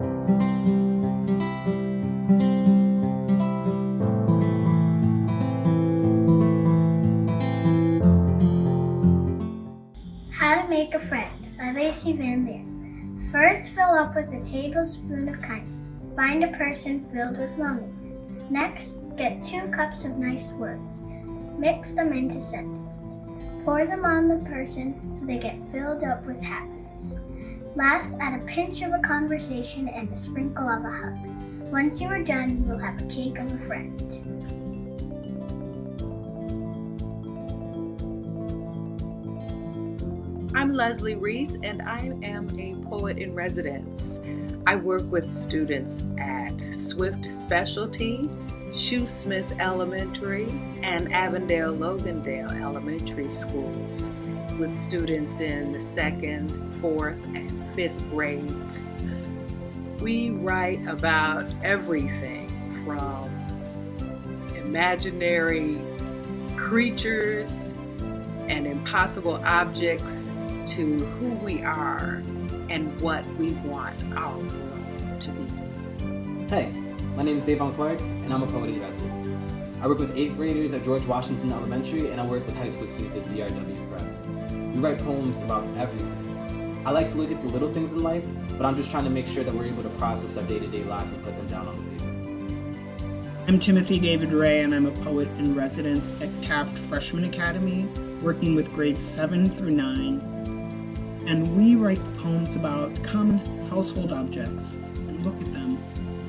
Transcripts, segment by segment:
How to Make a Friend by Lacey Van Leer. First, fill up with a tablespoon of kindness. Find a person filled with loneliness. Next, get 2 cups of nice words. Mix them into sentences. Pour them on the person so they get filled up with happiness. Last, add a pinch of a conversation and a sprinkle of a hug. Once you are done, you will have a cake of a friend. I'm Leslie Reese, and I am a poet in residence. I work with students at Swift Specialty, Shoesmith Elementary, and Avondale-Logandale Elementary Schools, with students in the 2nd, 4th, and 5th grades. We write about everything from imaginary creatures and impossible objects to who we are and what we want our world to be. Hey, my name is Davon Clark, and I'm a poet in residence. I work with 8th graders at George Washington Elementary, and I work with high school students at DRW Prep. We write poems about everything. I like to look at the little things in life, but I'm just trying to make sure that we're able to process our day-to-day lives and put them down on the paper. I'm Timothy David Ray, and I'm a poet in residence at Taft Freshman Academy, working with grades 7 through 9. And we write poems about common household objects and look at them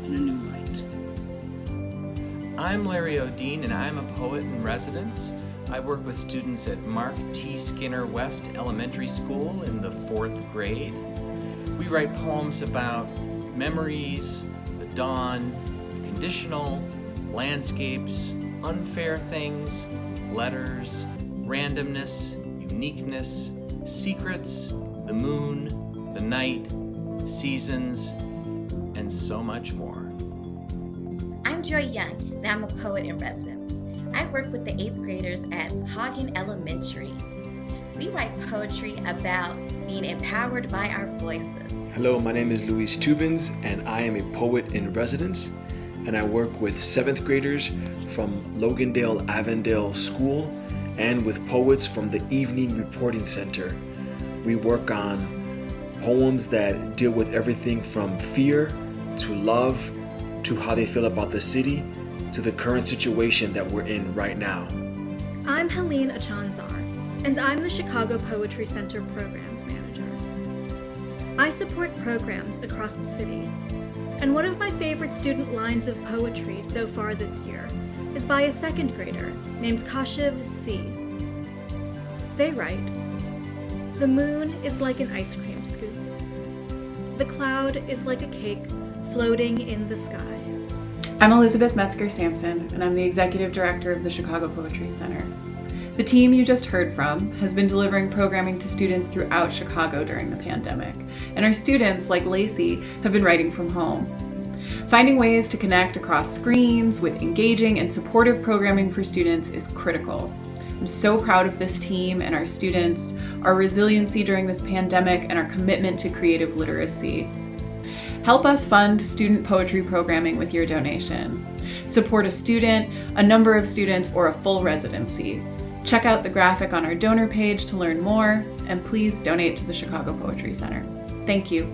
in a new light. I'm Larry O'Dean, and I'm a poet in residence. I work with students at Mark T. Skinner West Elementary School in the 4th grade. We write poems about memories, the dawn, conditional, landscapes, unfair things, letters, randomness, uniqueness, secrets, the moon, the night, seasons, and so much more. I'm Joy Young, and I'm a poet in residence. I work with the 8th graders at Hagen Elementary. We write poetry about being empowered by our voices. Hello, my name is Luis Tubins, and I am a poet in residence, and I work with 7th graders from Logandale Avondale School and with poets from the Evening Reporting Center. We work on poems that deal with everything from fear to love to how they feel about the city to the current situation that we're in right now. I'm Helene Achanzar, and I'm the Chicago Poetry Center Programs Manager. I support programs across the city, and one of my favorite student lines of poetry so far this year is by a 2nd grader named Kashiv C. They write, "The moon is like an ice cream scoop. The cloud is like a cake floating in the sky." I'm Elizabeth Metzger-Sampson, and I'm the Executive Director of the Chicago Poetry Center. The team you just heard from has been delivering programming to students throughout Chicago during the pandemic, and our students, like Lacey, have been writing from home. Finding ways to connect across screens with engaging and supportive programming for students is critical. I'm so proud of this team and our students, our resiliency during this pandemic, and our commitment to creative literacy. Help us fund student poetry programming with your donation. Support a student, a number of students, or a full residency. Check out the graphic on our donor page to learn more, and please donate to the Chicago Poetry Center. Thank you.